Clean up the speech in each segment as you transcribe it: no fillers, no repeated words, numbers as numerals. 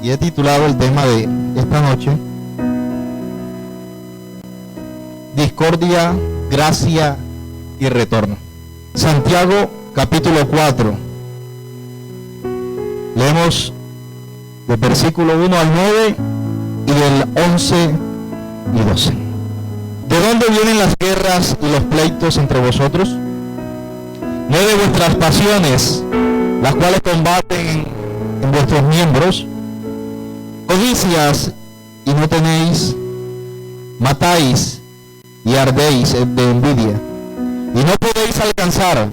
y he titulado el tema de esta noche: discordia, gracia y retorno. Santiago capítulo 4. Leemos del versículo 1 al 9 y del 11 y 12. ¿De dónde vienen las guerras y los pleitos entre vosotros? ¿No de vuestras pasiones, las cuales combaten en vuestros miembros? Codicias y no tenéis, matáis y ardéis de envidia, y no podéis alcanzar.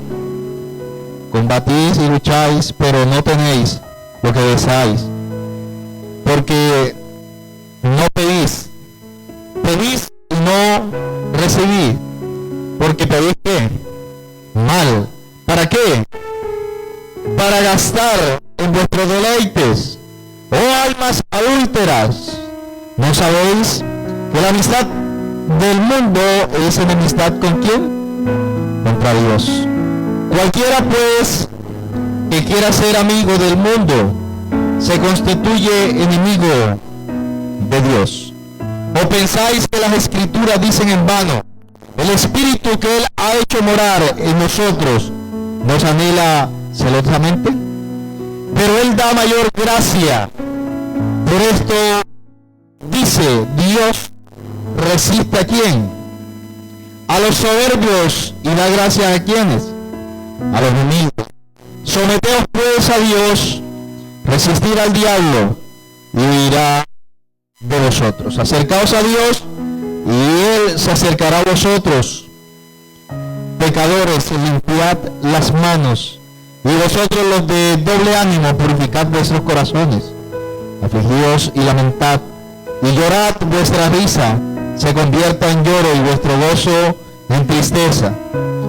Combatís y lucháis, pero no tenéis lo que deseáis, porque no pedís. Pedís y no recibís, porque pedís ¿qué? Mal. ¿Para qué? Para gastar en vuestros deleites. Oh almas adúlteras, ¿no sabéis que la amistad del mundo es enemistad con quién? Contra Dios. Cualquiera pues que quiera ser amigo del mundo se constituye enemigo de Dios. ¿O pensáis que las escrituras dicen en vano: el espíritu que Él ha hecho morar en nosotros nos anhela celosamente? Pero Él da mayor gracia. Por esto dice: Dios resiste ¿a quién? A los soberbios, y da gracia ¿a quiénes? A los humildes. Someteos pues a Dios, resistid al diablo, y huirá de vosotros. Acercaos a Dios, y Él se acercará a vosotros. Pecadores, limpiad las manos, y vosotros los de doble ánimo, purificad vuestros corazones. Afligíos y lamentad, y llorad, vuestra risa se convierta en lloro y vuestro gozo en tristeza.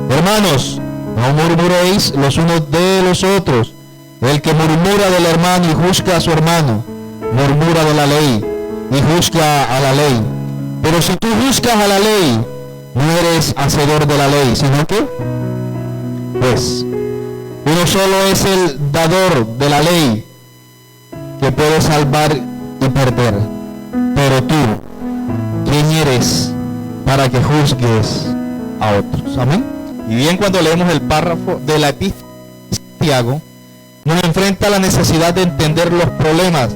Hermanos, no murmuréis los unos de los otros. El que murmura del hermano y juzga a su hermano, murmura de la ley y juzga a la ley. Pero si tú juzgas a la ley, no eres hacedor de la ley, sino que, pues, uno solo es el dador de la ley, que puede salvar y perder. Pero tú, ¿quién eres para que juzgues a otros? Amén. Y bien, cuando leemos el párrafo de la epístola de Santiago, nos enfrenta a la necesidad de entender los problemas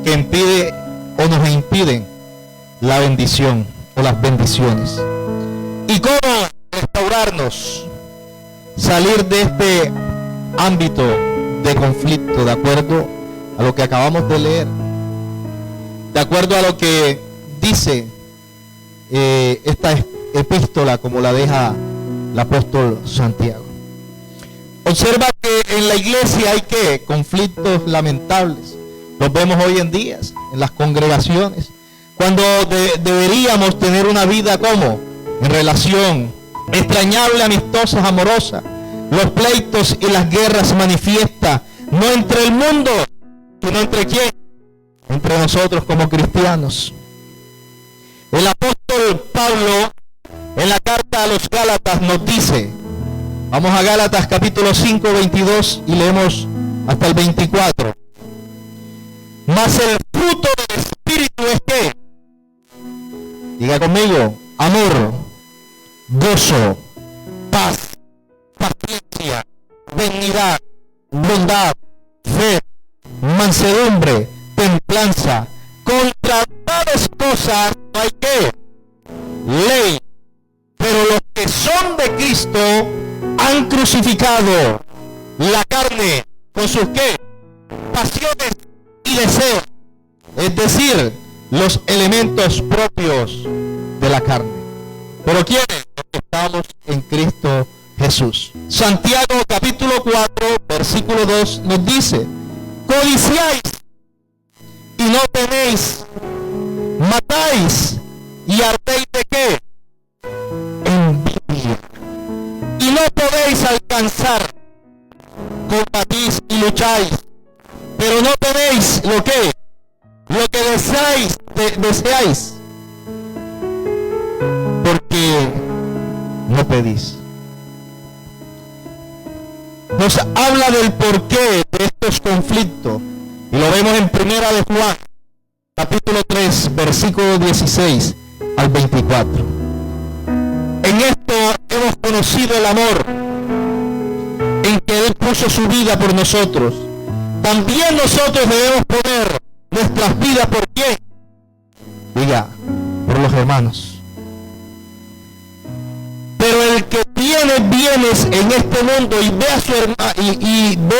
que impide o nos impiden la bendición o las bendiciones, y cómo restaurarnos, salir de este ámbito de conflicto, de acuerdo a lo que acabamos de leer, de acuerdo a lo que dice esta epístola, como la deja el apóstol Santiago. Observa que en la iglesia hay que conflictos lamentables. Los vemos hoy en día en las congregaciones, cuando deberíamos tener una vida como en relación extrañable, amistosa, amorosa. Los pleitos y las guerras se manifiestan no entre el mundo, sino entre quién, entre nosotros como cristianos. El apóstol Pablo en la carta a los Gálatas nos dice, vamos a Gálatas capítulo 5, 22 y leemos hasta el 24. Mas el fruto del Espíritu es ¿qué? Diga conmigo: amor, gozo, paz, paciencia, benignidad, bondad, fe, mansedumbre, templanza. Contra tales cosas no hay ¿qué? Ley. Pero los que son de Cristo han crucificado la carne con sus ¿qué? Pasiones y deseos, es decir, los elementos propios de la carne. ¿Pero quiénes? Los que estamos en Cristo Jesús. Santiago capítulo 4 versículo 2 nos dice: codiciáis y no tenéis, matáis y ardéis de ¿qué? Envidia, y no podéis alcanzar. Combatís y lucháis, pero no tenéis lo que deseáis, porque no pedís. Nos habla del porqué de estos conflictos, Y lo vemos en Primera de Juan, capítulo 3, versículo 16 al 24. En esto hemos conocido el amor, en que Él puso su vida por nosotros. También nosotros debemos poner nuestras vidas por quién. Diga, por los hermanos. Pero el que tiene bienes en este mundo y ve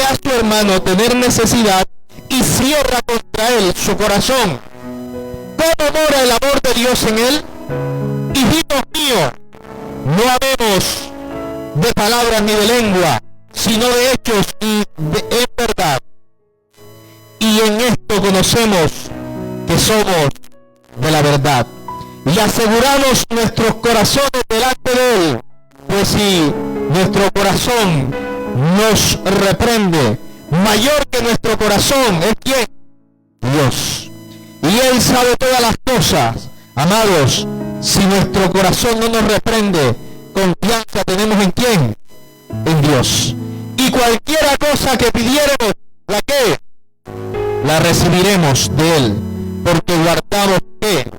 a su hermano tener necesidad y cierra contra él su corazón, ¿cómo mora el amor de Dios en él? Hijitos míos, no habemos de palabras ni de lengua, sino de hechos y en verdad. Y en esto conocemos que somos de la verdad. Y aseguramos nuestros corazones delante de Él. Pues si nuestro corazón nos reprende, mayor que nuestro corazón es ¿quién? Dios. Y Él sabe todas las cosas. Amados, si nuestro corazón no nos reprende, confianza tenemos ¿en quién? En Dios. Y cualquiera cosa que pidiéramos, ¿la qué? La recibiremos de Él, porque guardamos ¿qué?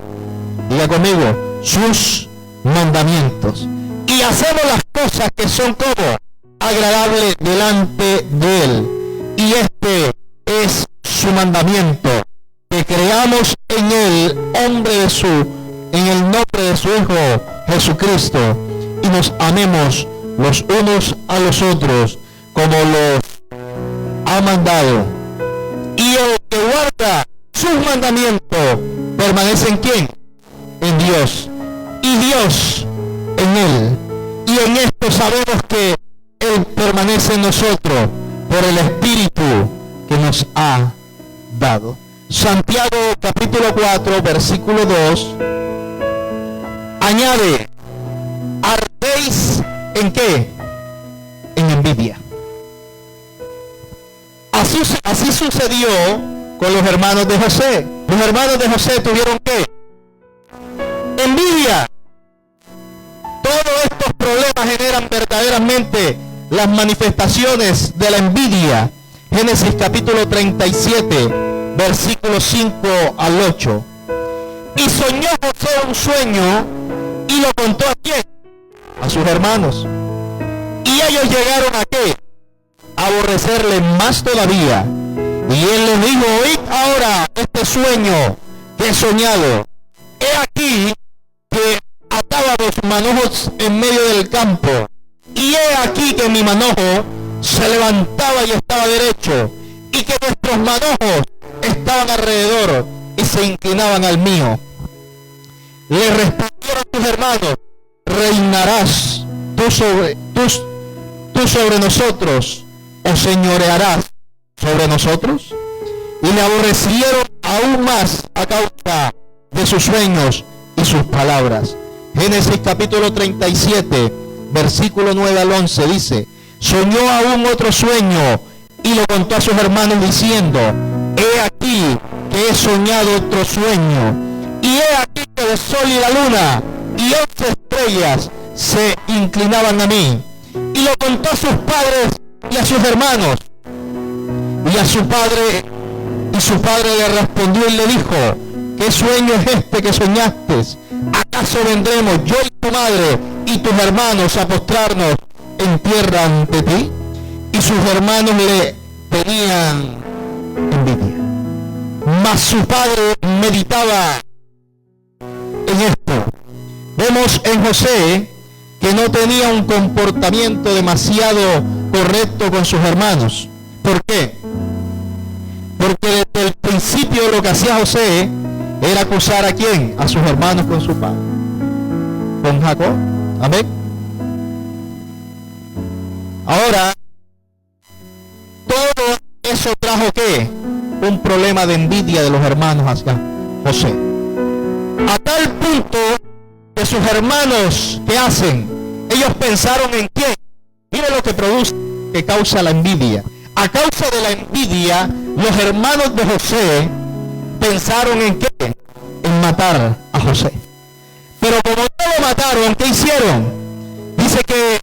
Diga conmigo, sus mandamientos. Y hacemos las cosas que son como agradables delante de Él. Y este es su mandamiento, que creamos en Él, en el nombre de su Hijo Jesucristo, y nos amemos los unos a los otros como los ha mandado. Y el que guarda sus mandamientos permanece en ¿quién? En Dios, y Dios en Él. Y en esto sabemos que Él permanece en nosotros por el Espíritu que nos ha dado. Santiago capítulo 4 versículo 2 añade, ¿ardéis en qué? En envidia. Así sucedió con los hermanos de José. Los hermanos de José tuvieron ¿qué? Envidia. Todos estos problemas generan verdaderamente las manifestaciones de la envidia. Génesis capítulo 37, versículos 5 al 8. Y soñó José un sueño y lo contó a quién? A sus hermanos. Y ellos llegaron a ¿qué? A aborrecerle más todavía. Y él les dijo, oíd ahora este sueño que he soñado. He aquí que atábamos manojos en medio del campo, y he aquí que mi manojo se levantaba y estaba derecho, y que nuestros manojos estaban alrededor y se inclinaban al mío. Le respondieron sus hermanos, ¿reinarás tú sobre nosotros, o señorearás sobre nosotros? Y le aborrecieron aún más a causa de sus sueños y sus palabras. Génesis capítulo 37, versículo 9 al 11 dice, soñó aún otro sueño y lo contó a sus hermanos diciendo, he aquí que he soñado otro sueño, y he aquí que el sol y la luna y 11 estrellas se inclinaban a mí. Y lo contó a sus padres y a sus hermanos. Y su padre le respondió y le dijo, ¿qué sueño es este que soñaste? ¿Acaso vendremos yo y tu madre y tus hermanos a postrarnos en tierra ante ti? Y sus hermanos le tenían envidia. Mas su padre meditaba en esto. Vemos en José que no tenía un comportamiento demasiado correcto con sus hermanos. ¿Por qué? Porque desde el principio lo que hacía José era acusar ¿a quién? A sus hermanos con su padre, con Jacob. Amén. Ahora, todo eso trajo ¿qué? Un problema de envidia de los hermanos hacia José. A tal punto que sus hermanos, ¿qué hacen? Ellos pensaron en quién. Mire lo que produce, que causa la envidia. A causa de la envidia, los hermanos de José pensaron en qué, en matar a José. Pero como no lo mataron, ¿qué hicieron? Dice que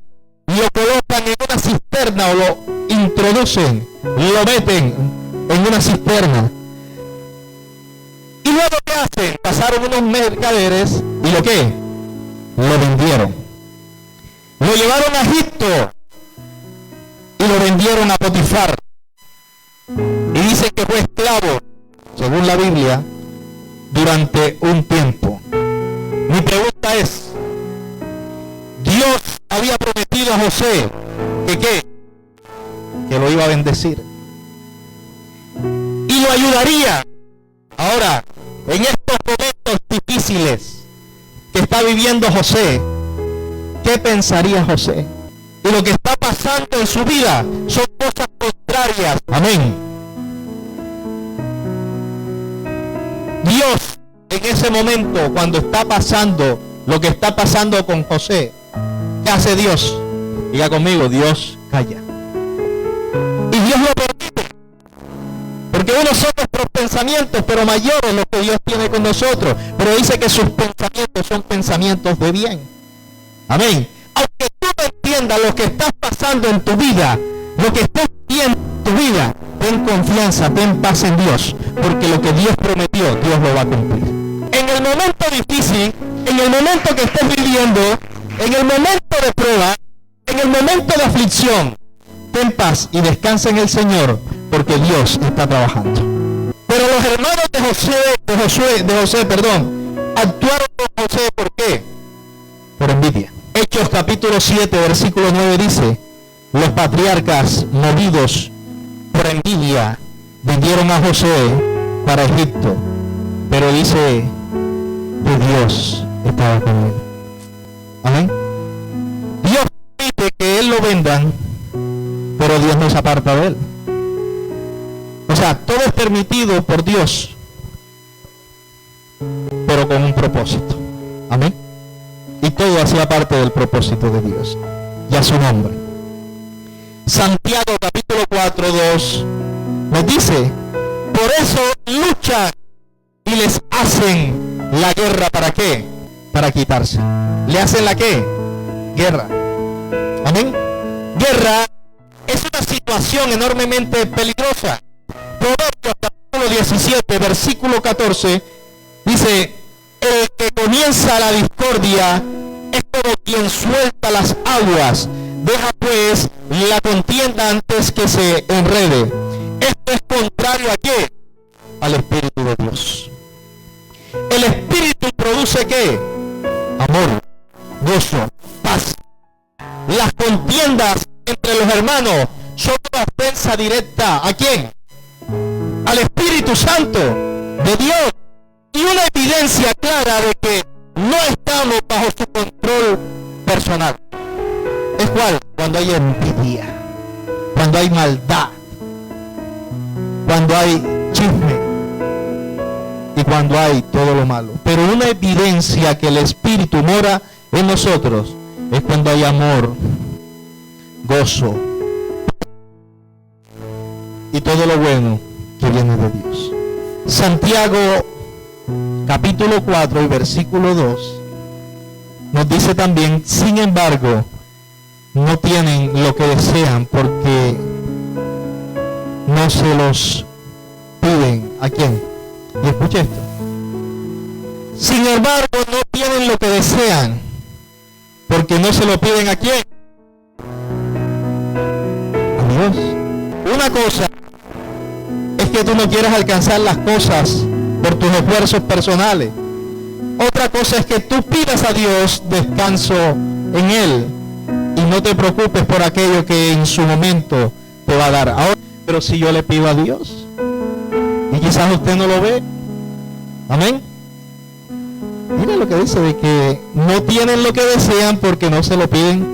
lo colocan en una cisterna o lo introducen, lo meten en una cisterna. Y luego, ¿qué hacen? Pasaron unos mercaderes y ¿lo qué? Lo vendieron. Lo llevaron a Egipto y lo vendieron a Potifar. Y dice que fue esclavo, según la Biblia, durante un tiempo. Mi pregunta es, Dios había prometido a José que ¿qué? Que lo iba a bendecir y lo ayudaría. Ahora, en estos momentos difíciles que está viviendo José, ¿qué pensaría José? Y lo que está pasando en su vida son cosas contrarias. Amén. Dios, en ese momento, cuando está pasando lo que está pasando con José, ¿qué hace Dios? Diga conmigo, Dios calla. Y Dios lo permite. Porque unos son nuestros pensamientos, pero mayores lo que Dios tiene con nosotros. Pero dice que sus pensamientos son pensamientos de bien. Amén. Aunque tú no entiendas lo que estás pasando en tu vida, lo que estás viendo en tu vida, ten confianza, ten paz en Dios. Porque lo que Dios prometió, Dios lo va a cumplir. En el momento difícil, en el momento que estés viviendo, en el momento de prueba, en el momento de aflicción, ten paz y descansa en el Señor, porque Dios está trabajando. Pero los hermanos de José, actuaron con José, ¿por qué? Por envidia. Hechos capítulo 7, versículo 9 dice, los patriarcas, movidos por envidia, vendieron a José para Egipto, pero dice que Dios estaba con él. Amén. Dios permite que él lo vendan, pero Dios no se aparta de él. O sea, todo es permitido por Dios, pero con un propósito. Amén. Y todo hacía parte del propósito de Dios. Y a su nombre. Santiago capítulo 4, 2 nos dice, por eso luchan y les hacen la guerra. ¿Para qué? Para quitarse. ¿Le hacen la qué? Guerra. Amén. Guerra es una situación enormemente peligrosa. Proverbios capítulo 17, versículo 14, dice, el que comienza la discordia es como quien suelta las aguas, deja pues la contienda antes que se enrede. Esto es contrario a qué? Al Espíritu de Dios. El Espíritu produce ¿qué? Amor, gozo, paz. Las contiendas entre los hermanos son una ofensa directa. ¿A quién? Al Espíritu Santo de Dios. Y una evidencia clara de que no estamos bajo su control personal. ¿Es cuál? Cuando hay envidia, cuando hay maldad, cuando hay chisme y cuando hay todo lo malo. Pero una evidencia que el Espíritu mora en nosotros es cuando hay amor, gozo y todo lo bueno que viene de Dios. Santiago capítulo 4 y versículo 2 nos dice también, sin embargo, no tienen lo que desean porque no se los piden. ¿A quién? Y escuche esto. Sin embargo, no tienen lo que desean porque no se lo piden. ¿A quién? A Dios. Una cosa es que tú no quieras alcanzar las cosas por tus esfuerzos personales. Otra cosa es que tú pidas a Dios descanso en Él y no te preocupes por aquello que en su momento te va a dar. Ahora, pero si yo le pido a Dios y quizás usted no lo ve, amén. Mira lo que dice de que no tienen lo que desean porque no se lo piden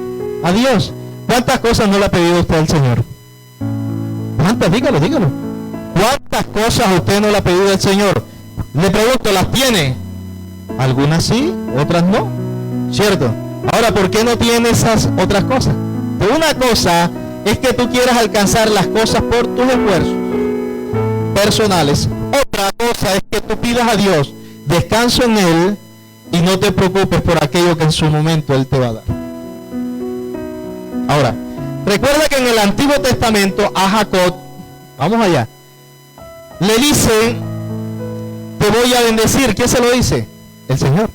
a Dios. ¿Cuántas cosas no le ha pedido usted al Señor? ¿Cuántas? Dígalo. ¿Cuántas cosas usted no le ha pedido al Señor? Le pregunto, ¿las tiene? Algunas sí, otras no, ¿cierto? Ahora, ¿por qué no tiene esas otras cosas? Pero una cosa es que tú quieras alcanzar las cosas por tus esfuerzos personales. Otra cosa es que tú pidas a Dios descanso en Él y no te preocupes por aquello que en su momento Él te va a dar. Ahora, recuerda que en el Antiguo Testamento a Jacob, vamos allá, le dice, te voy a bendecir. ¿Quién se lo dice? El Señor.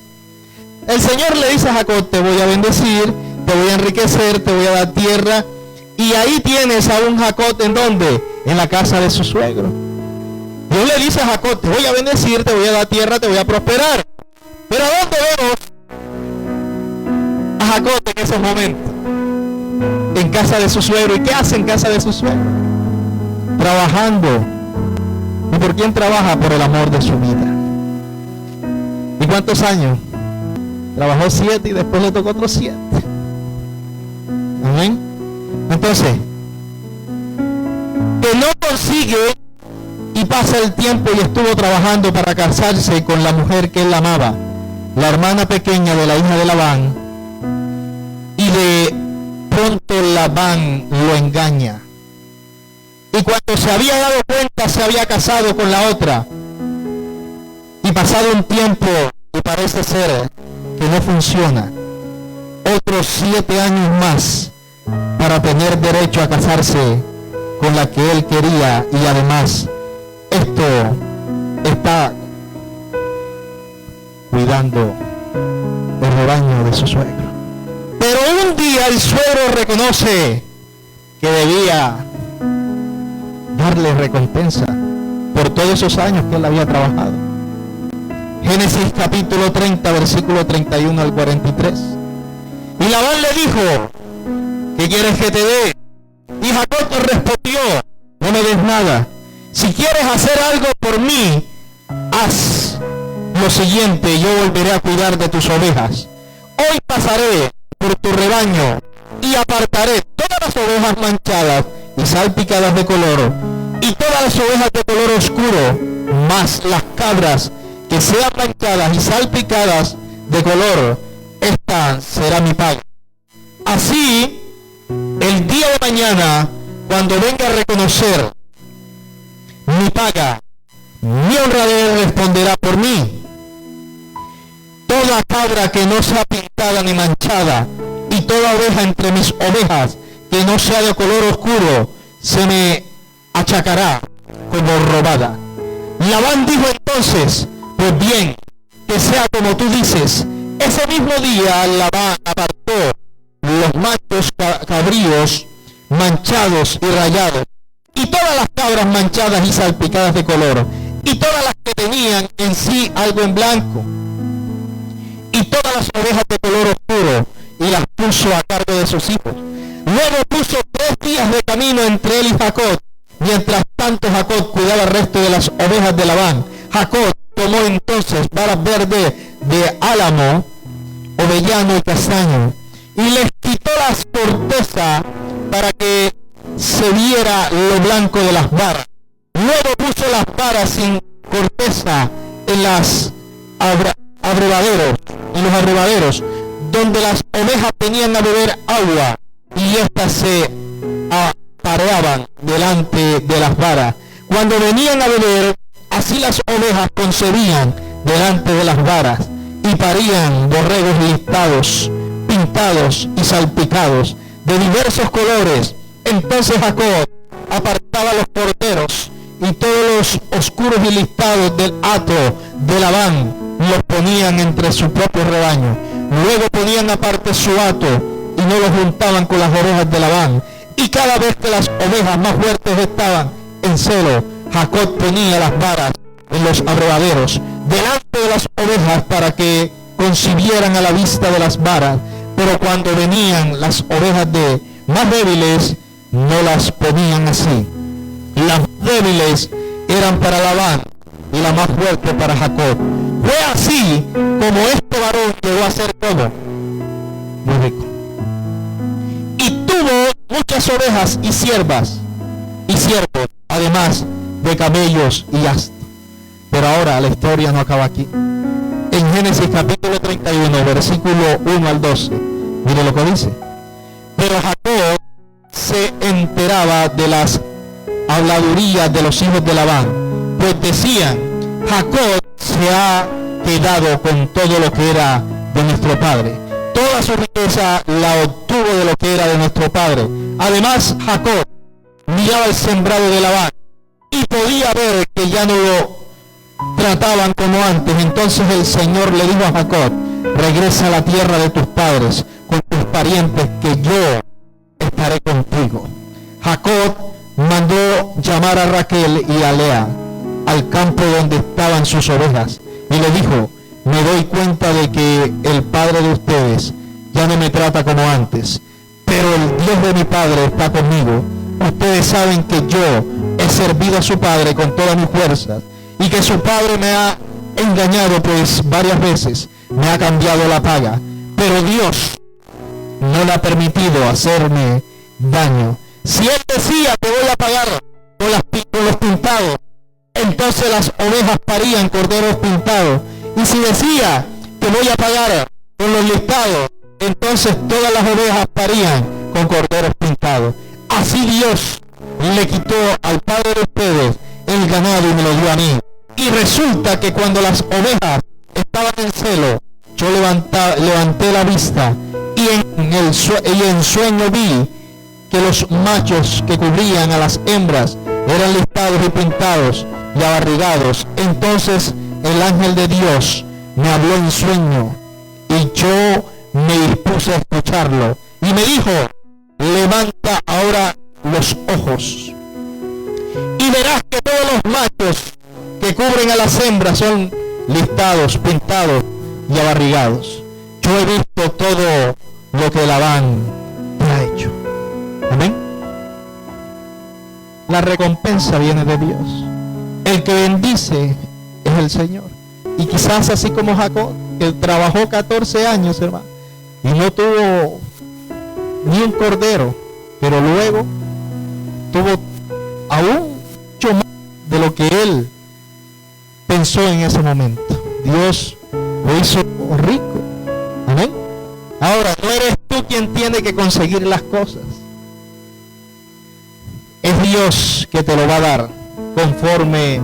El Señor le dice a Jacob, te voy a bendecir, te voy a enriquecer, te voy a dar tierra. Y ahí tienes a un Jacob, ¿en dónde? En la casa de su suegro. Dios le dice a Jacob, te voy a bendecir, te voy a dar tierra, te voy a prosperar. Pero ¿a dónde vemos a Jacob en esos momentos? En casa de su suegro. ¿Y qué hace en casa de su suegro? Trabajando. ¿Y por quién trabaja? Por el amor de su vida. ¿Y cuántos años? Trabajó 7 y después le tocó otros 7. Amén. Entonces, que no consigue y pasa el tiempo y estuvo trabajando para casarse con la mujer que él amaba, la hermana pequeña de la hija de Labán, y de pronto Labán lo engaña. Y cuando se había dado cuenta, se había casado con la otra. Y pasado un tiempo, y parece ser que no funciona, otros 7 años más para tener derecho a casarse con la que él quería. Y además, esto está cuidando el rebaño de su suegro. Pero un día el suegro reconoce que debía darle recompensa por todos esos años que él había trabajado. Génesis capítulo 30, versículo 31 al 43. Y Labán le dijo, ¿qué quieres que te dé? Y Jacob respondió, no me des nada. Si quieres hacer algo por mí, haz lo siguiente, yo volveré a cuidar de tus ovejas. Hoy pasaré por tu rebaño y apartaré todas las ovejas manchadas y salpicadas de color, y todas las ovejas de color oscuro, más las cabras que sean manchadas y salpicadas de color. Esta será mi paga. Así, el día de mañana, cuando venga a reconocer mi paga, mi honradez responderá por mí. Toda cabra que no sea pintada ni manchada, y toda oveja entre mis ovejas que no sea de color oscuro, se me achacará como robada. Labán dijo entonces, pues bien, que sea como tú dices. Ese mismo día Labán apartó los machos cabríos manchados y rayados, y todas las cabras manchadas y salpicadas de color, y todas las que tenían en sí algo en blanco, y todas las ovejas de color oscuro, y las puso a cargo de sus hijos. Luego puso 3 días de camino entre él y Jacob. Mientras tanto Jacob cuidaba el resto de las ovejas de Labán. Jacob tomó entonces varas verdes de álamo, ovellano y castaño, y les quitó las cortezas para que se viera lo blanco de las varas. Luego puso las varas sin corteza en los abrevaderos, donde las ovejas venían a beber agua, y éstas se apareaban delante de las varas. Cuando venían a beber, así las ovejas concebían delante de las varas, y parían borregos listados, pintados y salpicados de diversos colores. Entonces Jacob apartaba los corderos y todos los oscuros y listados del hato de Labán los ponían entre su propio rebaño. Luego ponían aparte su hato y no lo juntaban con las ovejas de Labán. Y cada vez que las ovejas más fuertes estaban en celo, Jacob ponía las varas en los abrevaderos delante de las ovejas para que concibieran a la vista de las varas. Pero cuando venían las ovejas más débiles, no las ponían así. Las débiles eran para Labán y la más fuerte para Jacob. Fue así como este varón llegó a ser como muy rico. Y tuvo muchas ovejas y siervas y siervos, además de camellos y asnos. Pero ahora la historia no acaba aquí. En Génesis capítulo 31, versículo 1 al 12, mire lo que dice. Pero Jacob se enteraba de las habladurías de los hijos de Labán, pues decían, Jacob se ha quedado con todo lo que era de nuestro padre. Toda su riqueza la obtuvo de lo que era de nuestro padre. Además, Jacob miraba el sembrado de Labán y podía ver que ya no lo trataban como antes. Entonces el Señor le dijo a Jacob: regresa a la tierra de tus padres con tus parientes, que yo estaré contigo. Jacob mandó llamar a Raquel y a Lea al campo donde estaban sus ovejas y le dijo: me doy cuenta de que el padre de ustedes ya no me trata como antes, pero el Dios de mi padre está conmigo. Ustedes saben que yo he servido a su padre con todas mis fuerzas y que su padre me ha engañado, pues varias veces me ha cambiado la paga, pero Dios no le ha permitido hacerme daño. Si él decía que voy a pagar con los pintados, entonces las ovejas parían corderos pintados, y si decía que voy a pagar con los listados, entonces todas las ovejas parían con corderos pintados. Así Dios le quitó al padre de ustedes el ganado y me lo dio a mí. Y resulta que cuando las ovejas estaban en celo, yo levanté la vista y en sueño vi que los machos que cubrían a las hembras eran listados y pintados y abarrigados. Entonces el ángel de Dios me habló en sueño y yo me dispuse a escucharlo y me dijo: levanta ahora los ojos y verás que todos los machos que cubren a las hembras son listados, pintados y abarrigados. Yo he visto todo lo que Labán te ha hecho. Amén. La recompensa viene de Dios. El que bendice es el Señor. Y quizás así como Jacob, que trabajó 14 años, hermano, y no tuvo ni un cordero, pero luego tuvo aún mucho más de lo que él pensó en ese momento. Dios lo hizo rico. Amén. Ahora, no eres tú quien tiene que conseguir las cosas. Es Dios que te lo va a dar conforme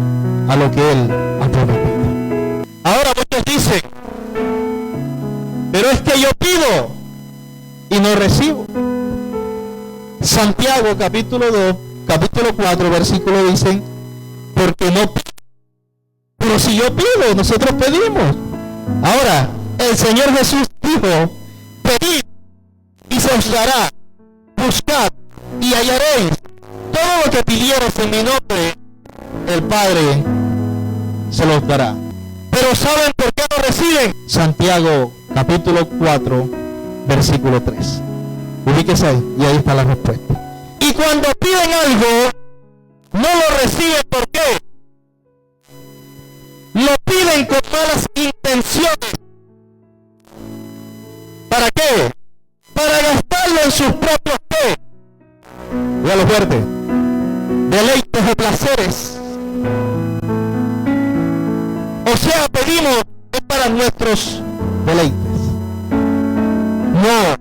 a lo que Él ha prometido. Ahora muchos dicen: pero es que yo pido y no recibo. Santiago capítulo 4 versículo dicen: porque no pido. Pero si yo pido, nosotros pedimos. Ahora, el Señor Jesús dijo: pedid y se os dará, buscad y hallaréis. Todo lo que pidieres en mi nombre, el Padre se los dará. Pero ¿saben por qué no reciben? Santiago capítulo 4 versículo 3. Ubíquese ahí y ahí está la respuesta. Y cuando piden algo, no lo reciben. ¿Por qué? Lo piden con malas intenciones. ¿Para qué? Para gastarlo en sus propios ¿qué? Dígalo fuerte. Deleites o placeres. O sea, pedimos es para nuestros deleites. No,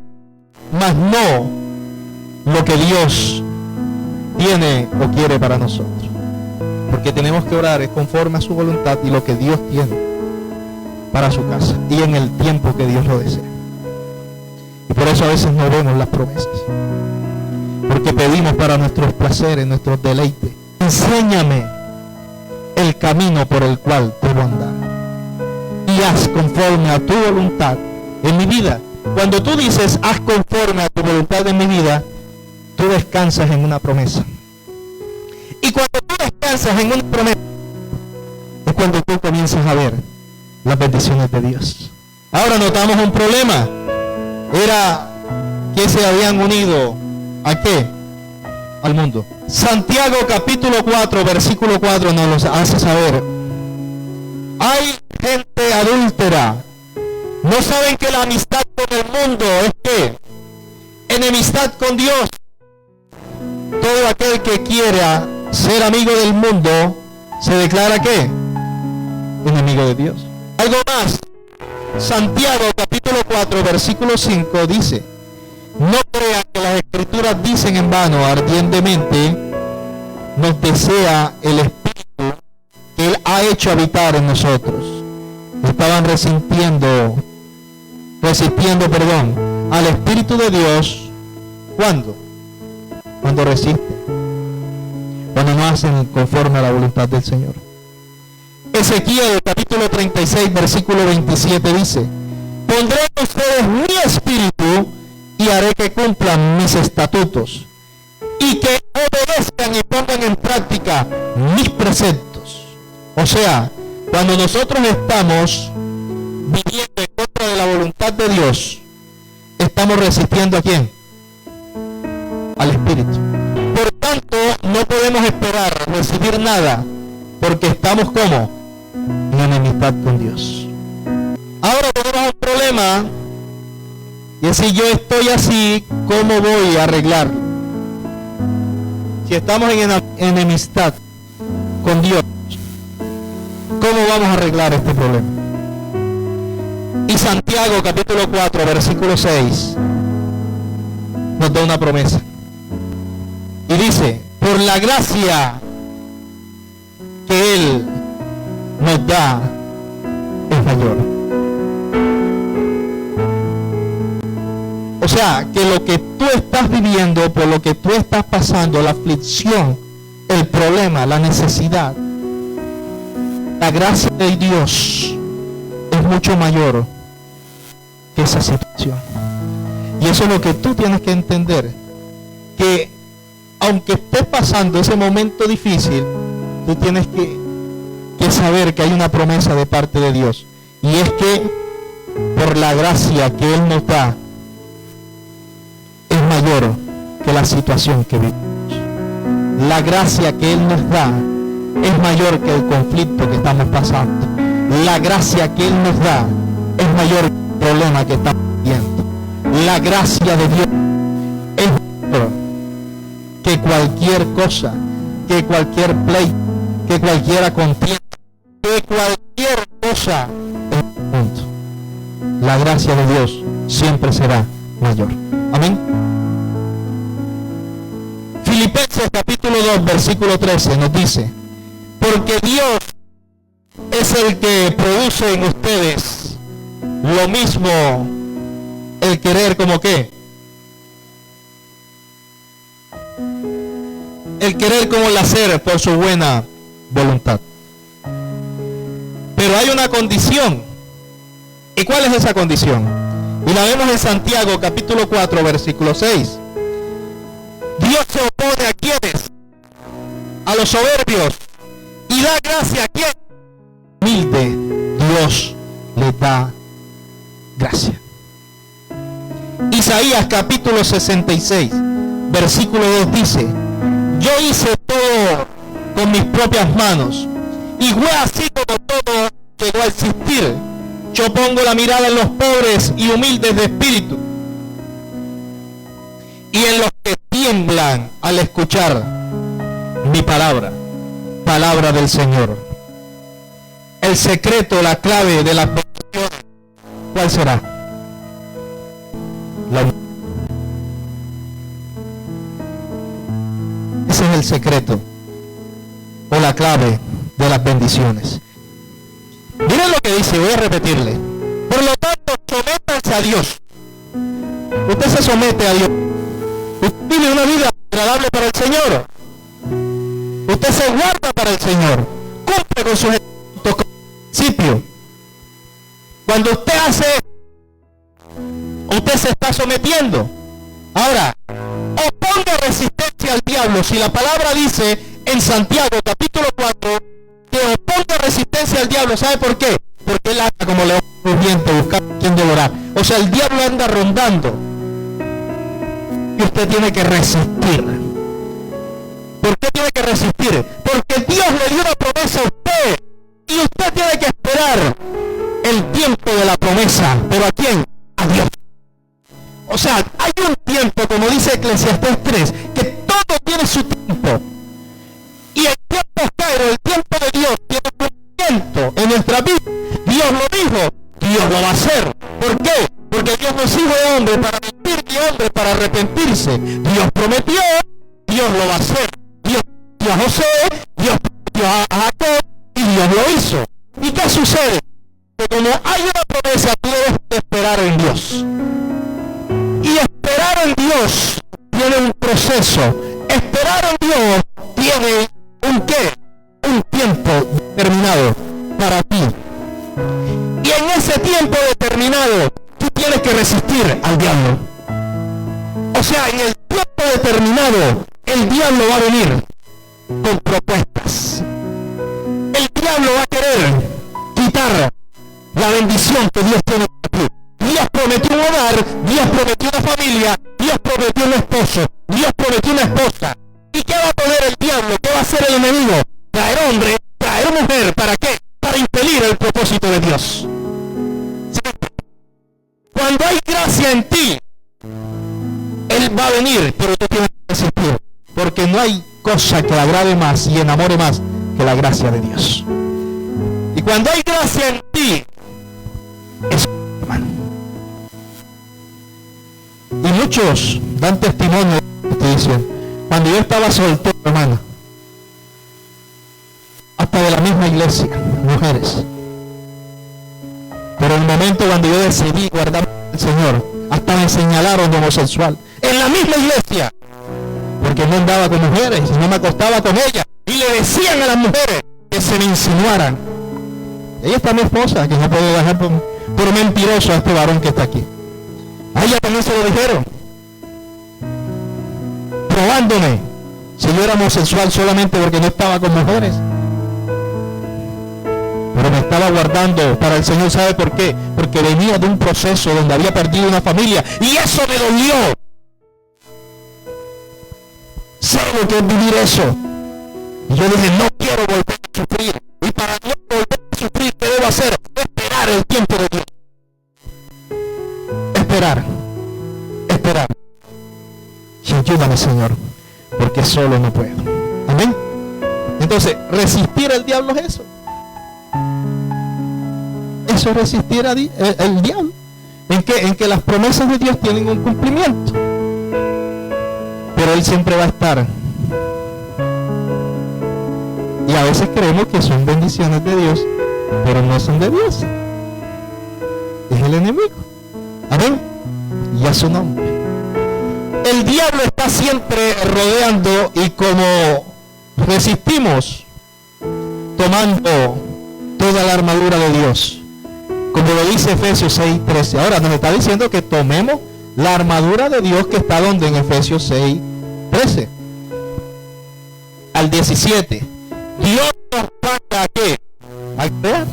más no lo que Dios tiene o quiere para nosotros. Porque tenemos que orar es conforme a su voluntad y lo que Dios tiene para su casa y en el tiempo que Dios lo desea. Y por eso a veces no vemos las promesas, porque pedimos para nuestros placeres, nuestros deleites. Enséñame el camino por el cual debo andar y haz conforme a tu voluntad en mi vida. Cuando tú dices haz conforme a tu voluntad en mi vida, tú descansas en una promesa. Y cuando tú descansas en una promesa, es cuando tú comienzas a ver las bendiciones de Dios. Ahora notamos un problema. Era que se habían unido ¿a qué? Al mundo. Santiago capítulo 4 versículo 4 nos lo hace saber. Hay gente adúltera. ¿No saben que la amistad con el mundo es qué? Enemistad con Dios. Todo aquel que quiera ser amigo del mundo se declara ¿qué? Enemigo de Dios. Algo más. Santiago capítulo 4 versículo 5 dice: no crean que las escrituras dicen en vano, ardientemente nos desea el Espíritu que Él ha hecho habitar en nosotros. Estaban resistiendo al Espíritu de Dios. ¿Cuándo? Cuando resisten. cuando no hacen conforme a la voluntad del Señor. Ezequiel capítulo 36 versículo 27 dice: pondré en ustedes mi espíritu y haré que cumplan mis estatutos y que obedezcan y pongan en práctica mis preceptos. O sea, cuando nosotros estamos viviendo en contra de la voluntad de Dios, estamos resistiendo ¿a quién? Al Espíritu. Por tanto, no podemos esperar recibir nada, porque estamos como en enemistad con Dios. Ahora tenemos un problema, y es: si yo estoy así, ¿cómo voy a arreglarlo? Si estamos en enemistad con Dios, ¿cómo vamos a arreglar este problema? Y Santiago capítulo 4 versículo 6 nos da una promesa y dice: por la gracia que Él nos da es mayor. O sea, que lo que tú estás viviendo, por lo que tú estás pasando, la aflicción, el problema, la necesidad, la gracia de Dios es mucho mayor que esa situación. Y eso es lo que tú tienes que entender, que aunque estés pasando ese momento difícil, tú tienes que saber que hay una promesa de parte de Dios, y es que por la gracia que Él nos da es mayor que la situación que vivimos. La gracia que Él nos da es mayor que el conflicto que estamos pasando. La gracia que Él nos da es mayor que el problema que estamos viviendo. La gracia de Dios es mayor que cualquier cosa, que cualquier pleito, que cualquier contienda, que cualquier cosa en el mundo. La gracia de Dios siempre será mayor. Amén. Filipenses capítulo 2 versículo 13 nos dice: porque Dios es el que produce en ustedes lo mismo, el querer como qué, el querer como el hacer por su buena voluntad. Pero hay una condición. ¿Y cuál es esa condición? Y la vemos en Santiago capítulo 4 versículo 6. Dios se opone a quienes, a los soberbios, y da gracia a quien humilde. Dios le da gracia. Isaías capítulo 66 versículo 2 dice: yo hice todo con mis propias manos, y fue así como todo llegó a existir. Yo pongo la mirada en los pobres y humildes de espíritu, y en los que tiemblan al escuchar mi palabra, palabra del Señor. El secreto, la clave de las bendiciones, ¿cuál será? Ese es el secreto o la clave de las bendiciones. Miren lo que dice, voy a repetirle. Por lo tanto, sométanse a Dios. Usted se somete a Dios. Usted vive una vida agradable para el Señor. Usted se guarda para el Señor. Cumple con sus principios. Cuando usted hace esto, usted se está sometiendo. Ahora, oponga resistencia al diablo. Si la palabra dice en Santiago capítulo 4 que oponga resistencia al diablo, ¿sabe por qué? Porque él anda como león rugiente buscando a quien devorar. O sea, el diablo anda rondando y usted tiene que resistir. ¿Por qué tiene que resistir? Porque Dios le dio una promesa a usted y usted tiene que esperar el tiempo de la promesa. ¿Pero a quién? A Dios. O sea, hay un tiempo, como dice Eclesiastés 3, que todo tiene su tiempo. Y el tiempo caero, el tiempo de Dios tiene cumplimiento en nuestra vida. Dios lo dijo, Dios lo va a hacer. ¿Por qué? Porque Dios no es hijo de hombre para mentir ni hombre para arrepentirse. Dios prometió, Dios lo va a hacer. Dios prometió a José, Dios prometió a Jacob y Dios lo hizo. ¿Y qué sucede? Que como hay una promesa, tú debes esperar en Dios. Y esperar en Dios tiene un proceso. Esperar en Dios tiene ese tiempo determinado, tú tienes que resistir al diablo. O sea, en el tiempo determinado, el diablo va a venir con propuestas. El diablo va a querer quitar la bendición que Dios tiene para ti. Dios prometió un hogar, Dios prometió una familia, Dios prometió un esposo, Dios prometió una esposa. ¿Y qué va a poner el diablo? ¿Qué va a hacer el enemigo? Traer hombre, traer mujer. ¿Para qué? Para impedir el propósito de Dios. ¿Sí? Cuando hay gracia en ti, Él va a venir, pero tú tienes que resistir. Porque no hay cosa que agrade más y enamore más que la gracia de Dios. Y cuando hay gracia en ti, es hermano. Y muchos dan testimonio, te dicen, cuando yo estaba soltero, hermano, hasta de la misma iglesia, mujeres. Pero en el momento cuando yo decidí guardar al Señor, hasta me señalaron de homosexual. En la misma iglesia. Porque no andaba con mujeres y no me acostaba con ellas. Y le decían a las mujeres que se me insinuaran. Ella está mi esposa, que no puedo dejar por mentiroso a este varón que está aquí. A ella también se lo dijeron. Probándome si yo era homosexual solamente porque no estaba con mujeres. Pero me estaba guardando para el Señor. ¿Sabe por qué? Porque venía de un proceso donde había perdido una familia y eso me dolió. Sé lo que es vivir eso. Y yo dije, no quiero volver a sufrir. Y para no volver a sufrir, ¿qué debo hacer? Esperar el tiempo de Dios. Esperar. Y ayúdame, Señor, porque solo no puedo. Amén. Entonces, resistir al diablo es eso. Eso es resistir al diablo. En que las promesas de Dios tienen un cumplimiento. Pero Él siempre va a estar. Y a veces creemos que son bendiciones de Dios, pero no son de Dios. Es el enemigo. Amén. Y a su nombre. El diablo está siempre rodeando y como resistimos tomando toda la armadura de Dios. Como lo dice Efesios 6:13. Ahora nos está diciendo que tomemos la armadura de Dios que está donde en Efesios 6:13 al 17. Dios nos manda a ¿qué? A guerrear.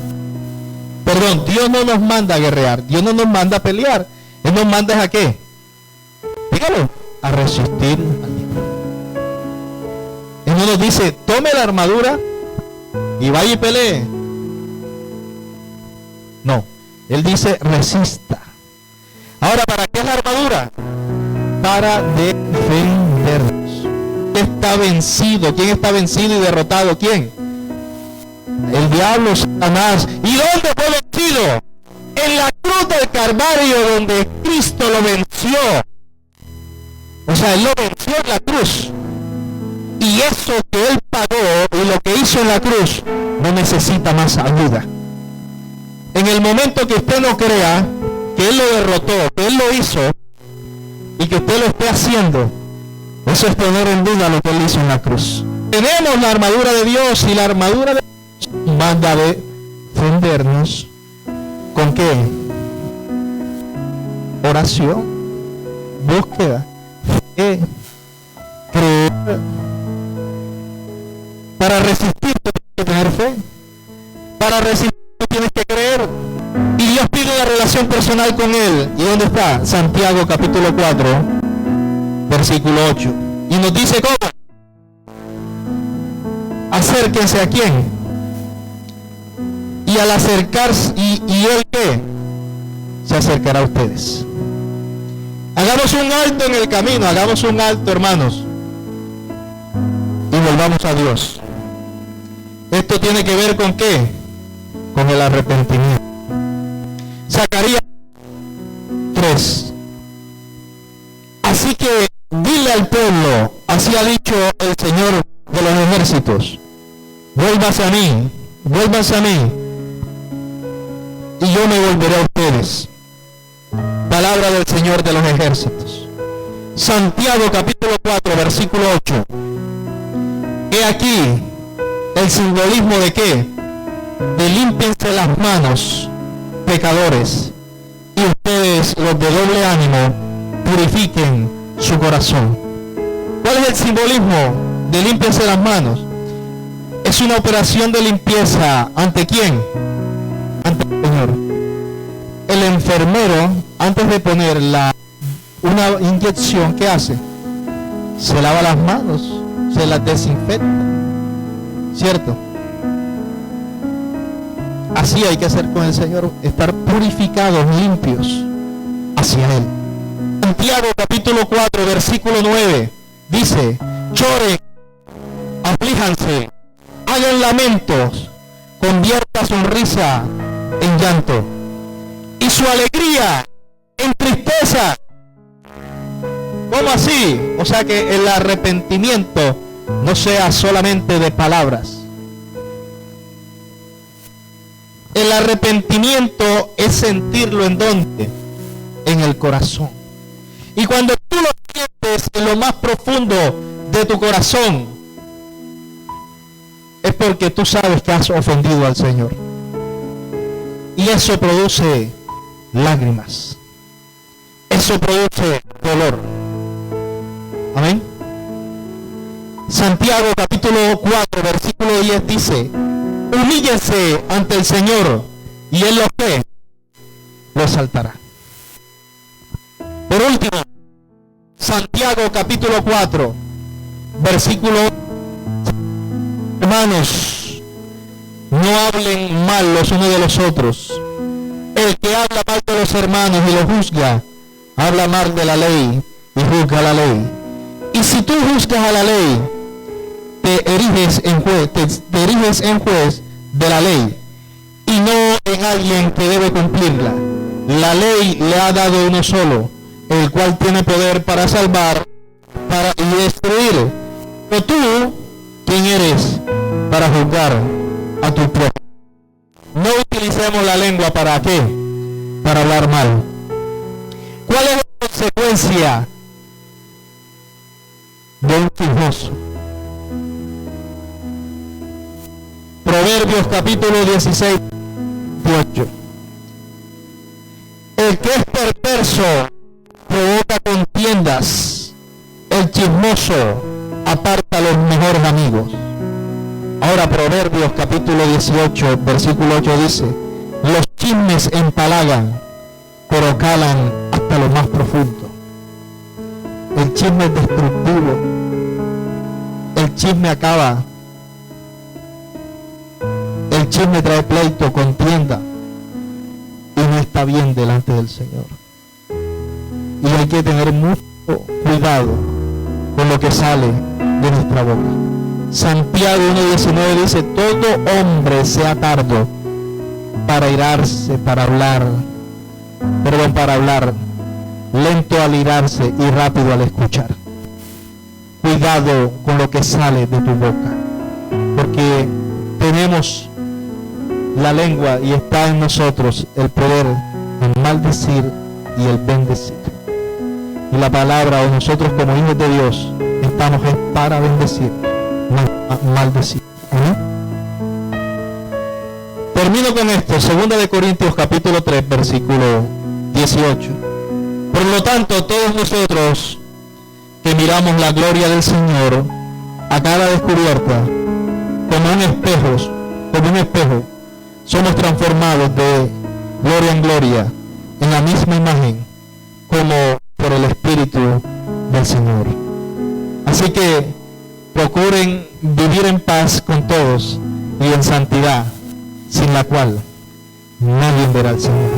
Perdón, Dios no nos manda a guerrear. Dios no nos manda a pelear. Él nos manda a ¿qué? Dígalo, a resistir al diablo. Él no nos dice, tome la armadura y vaya y pelee. No, Él dice, resista. Ahora, ¿para qué es la armadura? Para defendernos. Está vencido. ¿Quién está vencido y derrotado? ¿Quién? El diablo, Satanás. ¿Y dónde fue vencido? En la cruz del Calvario, donde Cristo lo venció. O sea, Él lo venció en la cruz. Y eso que Él pagó y lo que hizo en la cruz no necesita más ayuda. En el momento que usted no crea que Él lo derrotó, que Él lo hizo y que usted lo esté haciendo, eso es poner en duda lo que Él hizo en la cruz. Tenemos la armadura de Dios y la armadura de Dios manda a defendernos ¿con qué? Oración, búsqueda, fe, creer. Para resistir tienes que tener fe. Para resistir tienes que creer. Y Dios pide una relación personal con Él. ¿Y dónde está? Santiago capítulo 4, versículo 8. Y nos dice cómo. Acérquense a quién. Y al acercarse, ¿y Él qué? Se acercará a ustedes. Hagamos un alto en el camino, hagamos un alto, hermanos. Y volvamos a Dios. Esto tiene que ver con ¿qué? Con el arrepentimiento. Zacarías 3. Así que dile al pueblo, así ha dicho el Señor de los ejércitos, vuélvase a mí, y yo me volveré a ustedes. Palabra del Señor de los ejércitos. Santiago capítulo 4, versículo 8. He aquí el simbolismo de qué? De límpiense las manos pecadores, y ustedes, los de doble ánimo, purifiquen su corazón. ¿Cuál es el simbolismo de límpiense las manos? Es una operación de limpieza. ¿Ante quién? Ante el Señor. El enfermero, antes de poner una inyección, ¿qué hace? Se lava las manos, se las desinfecta, ¿cierto? Así hay que hacer con el Señor, estar purificados, limpios hacia Él. Santiago capítulo 4, versículo 9, dice: lloren, aflíjanse, hagan lamentos, convierta sonrisa en llanto y su alegría en tristeza. ¿Cómo así? O sea, que el arrepentimiento no sea solamente de palabras. El arrepentimiento es sentirlo ¿en dónde? En el corazón. Y cuando tú lo sientes en lo más profundo de tu corazón, es porque tú sabes que has ofendido al Señor. Y eso produce lágrimas. Eso produce dolor. Amén. Santiago capítulo 4, versículo 10 dice: humíllense ante el Señor y Él lo exaltará. Por último, Santiago capítulo 4, versículo 8. Hermanos, no hablen mal los unos de los otros. El que habla mal de los hermanos y los juzga, habla mal de la ley y juzga la ley. Y si tú juzgas a la ley, te eriges en juez de la ley y no en alguien que debe cumplirla. La ley le ha dado uno solo, el cual tiene poder para salvar y destruir. Pero tú, ¿quién eres para juzgar a tu pueblo? No utilicemos la lengua ¿para qué? Para hablar mal. ¿Cuál es la consecuencia de un chismoso? Proverbios capítulo 16, 18. El que es perverso provoca contiendas, el chismoso aparta a los mejores amigos. Ahora Proverbios capítulo 18, versículo 8 dice: los chismes empalagan, pero calan hasta lo más profundo. El chisme es destructivo. El chisme acaba. El chisme trae pleito, contienda, y no está bien delante del Señor. Y hay que tener mucho cuidado con lo que sale de nuestra boca. Santiago 1:19 dice: todo hombre sea tardo para irarse, para hablar, lento al irarse y rápido al escuchar. Cuidado con lo que sale de tu boca, porque tenemos la lengua y está en nosotros el poder en maldecir y el bendecir. Y la palabra, o nosotros como hijos de Dios, estamos para bendecir, no maldecir. ¿Eh? Termino con esto, 2 Corintios capítulo 3, versículo 18. Por lo tanto, todos nosotros que miramos la gloria del Señor a cara descubierta, como un espejo, somos transformados de gloria en gloria en la misma imagen como por el Espíritu del Señor. Así que procuren vivir en paz con todos y en santidad, sin la cual nadie verá al Señor.